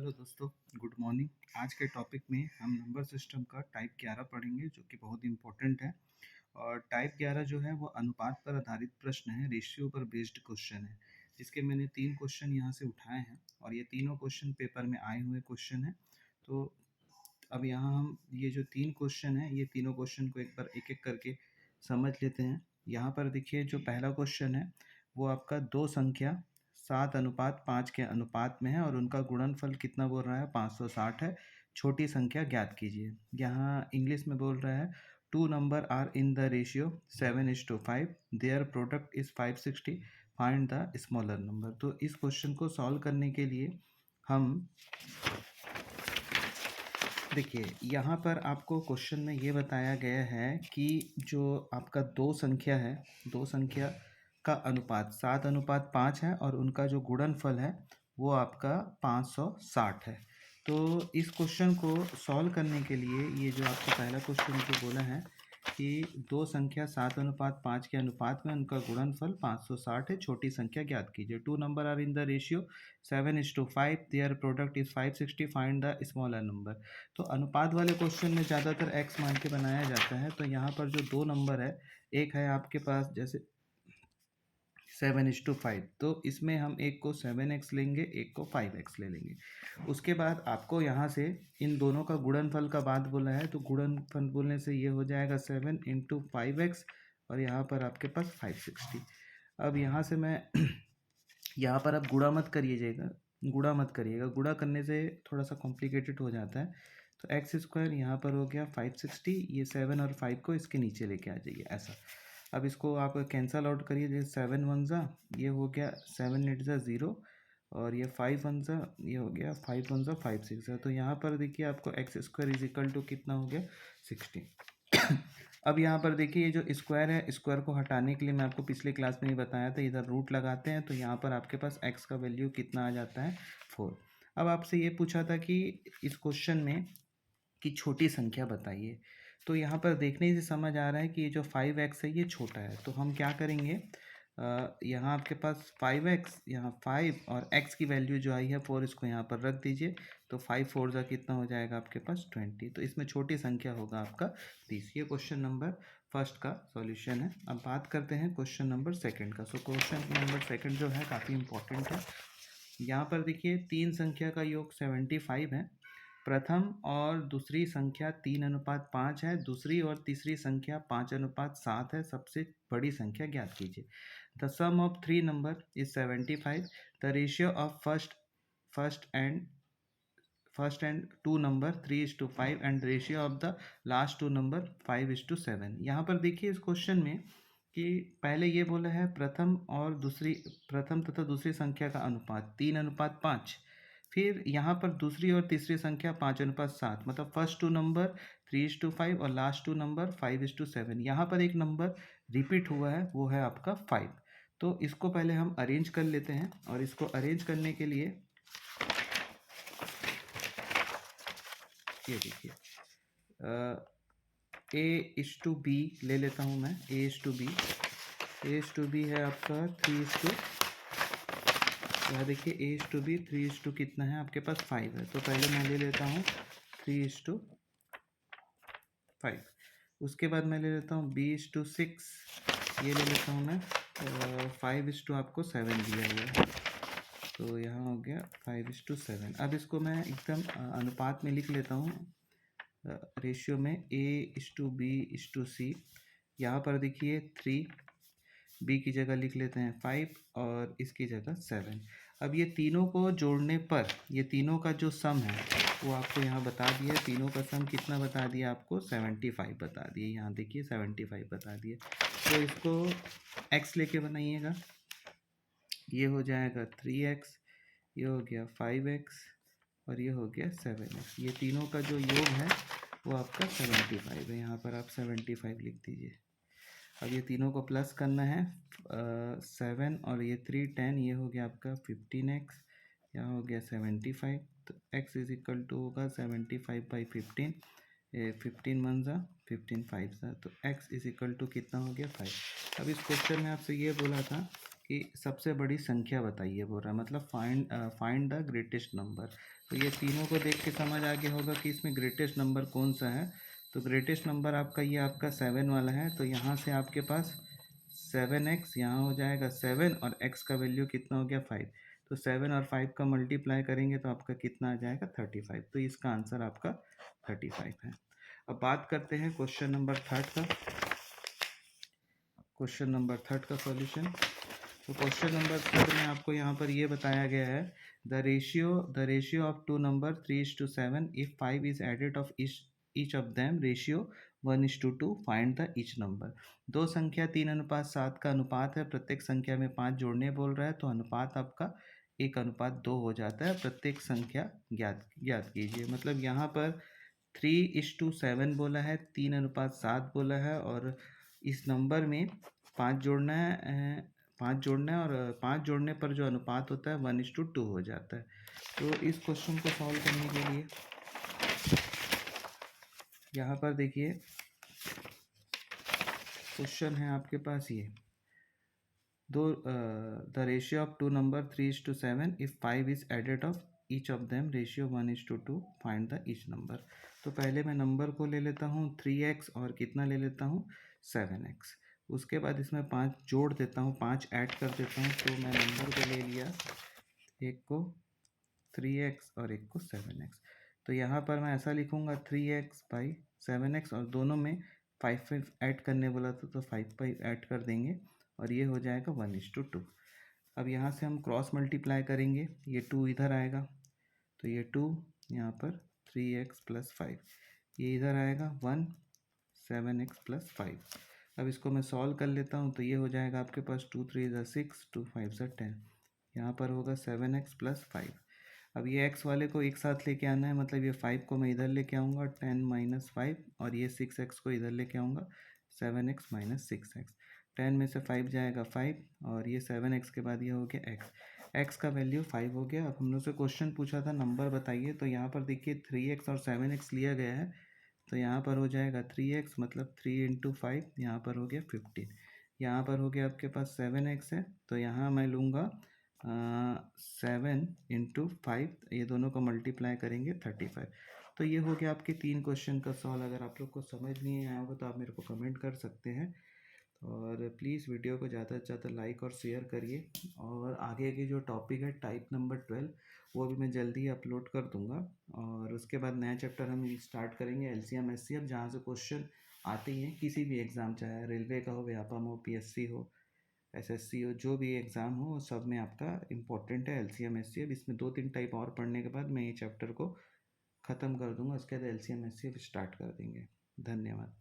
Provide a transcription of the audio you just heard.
Hello दोस्तों, good morning. आज के टॉपिक में हम नंबर सिस्टम का टाइप 11 पढ़ेंगे, जो कि बहुत इंपॉर्टेंट है। और टाइप 11 जो है वो अनुपात पर आधारित प्रश्न है, रेशियो पर बेस्ड क्वेश्चन है, जिसके मैंने 3 क्वेश्चन यहाँ से उठाए हैं और ये तीनों क्वेश्चन पेपर में आए हुए क्वेश्चन हैं। तो अब यहाँ हम ये जो 3 क्वेश्चन हैं, ये तीनों क्वेश्चन को एक बार एक-एक करके समझ लेते हैं। यहाँ पर देखिए, जो पहला क्वेश्चन है वो आपका दो संख्या 7:5 के अनुपात में है और उनका गुणनफल कितना बोल रहा है, 560 है। छोटी संख्या ज्ञात कीजिए। यहाँ इंग्लिश में बोल रहा है, two number are in the ratio 7:5, their product is 560, find the smaller number. तो इस क्वेश्चन को सॉल्व करने के लिए हम देखिए, यहाँ पर आपको क्वेश्चन में ये बताया गया है कि जो आपका दो संख्या है, दो संख्या का अनुपात 7:5 है और उनका जो गुणनफल है वो आपका 560 है। तो इस क्वेश्चन को सॉल्व करने के लिए ये जो आपका पहला क्वेश्चन जो बोला है कि दो संख्या 7:5 के अनुपात में उनका गुणनफल 560 है, छोटी संख्या ज्ञात कीजिए। Two number are in the ratio 7:5, their product is 560, find the smaller number. तो अनुपात वाले क्वेश्चन में ज़्यादातर एक्स मान के बनाया जाता है। तो यहाँ पर जो दो नंबर है, एक है आपके पास जैसे 7:5, तो इसमें हम एक को 7x लेंगे, एक को 5x ले लेंगे। उसके बाद आपको यहाँ से इन दोनों का गुणनफल का बात बोला है, तो गुणनफल बोलने से ये हो जाएगा 7 × 5x और यहाँ पर आपके पास 560। अब यहाँ से मैं यहाँ पर आप गुणा मत करिएगा, गुणा करने से थोड़ा सा कॉम्प्लिकेटेड हो जाता है। तो एक्स स्क्वायर यहाँ पर हो गया 560, ये 7 और 5 को इसके नीचे लेके आ जाइए ऐसा। अब इसको आप कैंसल आउट करिए, जैसे 7 1 ज़ा, ये हो गया 7 8 ज़ा 0 और ये 5 1 ज़ा, ये हो गया 5 1 ज़ा 5 6 ज़ा। तो यहाँ पर देखिए आपको x square is equal to कितना हो गया, 16। अब यहाँ पर देखिए, ये जो स्क्वायर है, स्क्वायर को हटाने के लिए मैं आपको पिछले क्लास में ही बताया था, इधर रूट लगाते हैं तो यहाँ पर आपके पास x का वैल्यू कितना आ जाता है, 4। अब आपसे ये पूछा था कि इस क्वेश्चन में कि छोटी संख्या बताइए। तो यहाँ पर देखने से समझ आ रहा है कि ये जो 5x है ये छोटा है। तो हम क्या करेंगे, यहाँ आपके पास 5x, यहाँ 5 और x की वैल्यू जो आई है 4, इसको यहाँ पर रख दीजिए। तो 5 4 ज़ा कितना हो जाएगा आपके पास, 20। तो इसमें छोटी संख्या होगा आपका 30। ये क्वेश्चन नंबर फर्स्ट का सॉल्यूशन है। अब बात करते हैं क्वेश्चन नंबर सेकंड का। सो क्वेश्चन नंबर सेकंड जो है काफ़ी इंपॉर्टेंट है। यहाँ पर देखिए, तीन संख्या का योग 75 है। प्रथम और दूसरी संख्या 3:5 है, दूसरी और तीसरी संख्या 5:7 है। सबसे बड़ी संख्या ज्ञात कीजिए। The sum of three number is 75। The ratio of first and two number 3:5 and ratio of the last two number 5:7। यहाँ पर देखिए इस क्वेश्चन में कि पहले ये बोला है प्रथम तथा दूसरी संख्या का अनुपात 3:5। फिर यहाँ पर दूसरी और तीसरी संख्या 5:7, मतलब फर्स्ट टू नंबर 3:5 और लास्ट टू नंबर 5:7। यहाँ पर एक नंबर रिपीट हुआ है, वो है आपका 5। तो इसको पहले हम अरेंज कर लेते हैं और इसको अरेंज करने के लिए ये देखिए, A:B ले लेता हूँ मैं। A:B है आपका 3:, यहाँ देखिए A:B 3:, कितना है आपके पास, 5 है। तो पहले मैं ले लेता हूँ 3:5। उसके बाद मैं ले लेता हूँ B:6, ये ले लेता हूँ मैं। 5:, आपको 7 दिया हुआ है, तो यहाँ हो गया 5:7। अब इसको मैं एकदम अनुपात में लिख लेता हूँ, रेशियो में A:B:C। यहाँ पर देखिए 3, B की जगह लिख लेते हैं 5 और इसकी जगह 7। अब ये तीनों को जोड़ने पर ये तीनों का जो सम है वो आपको यहाँ बता दिया। तीनों का सम कितना बता दिया आपको, 75 बता दिए। यहाँ देखिए 75 बता दिए। तो इसको x लेके बनाइएगा, ये हो जाएगा 3x, ये हो गया 5x और ये हो गया 7x। ये तीनों का जो योग है वो आपका 75 है। यहाँ पर आप 75 लिख दीजिए। अब ये तीनों को प्लस करना है, 7 और ये 3 10, ये हो गया आपका 15x, यहाँ हो गया 75। तो x इज इक्वल टू होगा 75/15, 15 1 ज़ा 15 5 ज़ा। तो x इज इक्वल टू कितना हो गया, 5। अब इस क्वेश्चन में आपसे ये बोला था कि सबसे बड़ी संख्या बताइए, बोल रहा है, मतलब फाइंड द ग्रेटेस्ट नंबर। तो ये तीनों को देख के समझ आ गया होगा कि इसमें ग्रेटेस्ट नंबर कौन सा है। तो ग्रेटेस्ट नंबर आपका ये आपका 7 वाला है। तो यहाँ से आपके पास 7x यहाँ हो जाएगा 7 और x का वैल्यू कितना हो गया 5। तो 7 और 5 का मल्टीप्लाई करेंगे तो आपका कितना आ जाएगा 35। तो इसका आंसर आपका 35 है। अब बात करते हैं क्वेश्चन नंबर थर्ड का। क्वेश्चन नंबर थर्ड का सॉल्यूशन। तो क्वेश्चन नंबर थर्ड में आपको यहाँ पर ये बताया गया है the ratio of two number 3:7 if 5 is added of each of them ratio 1:2 find the each number. दो संख्या 3:7 का अनुपात है, प्रत्येक संख्या में 5 जोड़ने बोल रहा है, तो अनुपात आपका 1:2 हो जाता है। प्रत्येक संख्या ज्ञात कीजिए। मतलब यहाँ पर 3:7 बोला है, 3:7 बोला है और इस नंबर में 5 जोड़ना है, 5 जोड़ना है और 5 जोड़ने पर जो अनुपात होता है 1:2 हो जाता है। तो इस क्वेश्चन को सॉल्व करने के लिए यहाँ पर देखिए क्वेश्चन है आपके पास ये the ratio of two number 3:7 if 5 is added of each of them ratio 1:2 find the each number. तो पहले मैं नंबर को ले लेता हूँ 3x और कितना ले लेता हूँ 7x। उसके बाद इसमें 5 जोड़ देता हूँ, 5 ऐड कर देता हूँ। तो मैं नंबर को ले लिया, एक को 3x और एक को 7x। तो यहाँ पर मैं ऐसा लिखूँगा 3x/7x और दोनों में 5 ऐड करने बोला था तो 5 ऐड कर देंगे और ये हो जाएगा 1:2। अब यहाँ से हम क्रॉस मल्टीप्लाई करेंगे, ये 2 इधर आएगा तो ये 2 यहाँ पर 3x+5, ये इधर आएगा 1 7x+5। अब इसको मैं सॉल्व कर लेता हूँ तो ये हो जाएगा आपके पास 2 3 6 2 5 10, यहाँ पर होगा 7x+5। अब ये x वाले को एक साथ लेके आना है, मतलब ये 5 को मैं इधर लेके आऊँगा 10 - 5 और ये 6x को इधर लेके आऊँगा 7x - 6x। 10 में से 5 जाएगा 5 और ये 7x के बाद ये हो गया x का वैल्यू 5 हो गया। अब हम लोग से क्वेश्चन पूछा था नंबर बताइए, तो यहाँ पर देखिए 3x और 7x लिया गया है तो यहाँ पर हो जाएगा 3x मतलब 3 × 5, यहाँ पर हो गया 15। यहाँ पर हो गया आपके पास 7x है तो यहाँ मैं लूँगा 7 × 5, ये दोनों को मल्टीप्लाई करेंगे 35। तो ये हो गया आपके 3 क्वेश्चन का सॉल्व। अगर आप लोग को समझ नहीं आया होगा तो आप मेरे को कमेंट कर सकते हैं और प्लीज़ वीडियो को ज़्यादा से ज़्यादा लाइक और शेयर करिए। और आगे की जो टॉपिक है टाइप नंबर 12 वो भी मैं जल्दी अपलोड कर दूंगा और उसके बाद नया चैप्टर हम स्टार्ट करेंगे एलसीएम एचसीएफ, जहाँ से क्वेश्चन आते ही हैं किसी भी एग्ज़ाम, चाहे रेलवे का हो, व्यापम हो, पीएससी हो, एसएससी हो, जो भी एग्ज़ाम हो सब में आपका इम्पोर्टेंट है एलसीएम एचसीएफ। इसमें 2-3 टाइप और पढ़ने के बाद मैं ये चैप्टर को ख़त्म कर दूंगा, उसके बाद एलसीएम एचसीएफ स्टार्ट कर देंगे। धन्यवाद।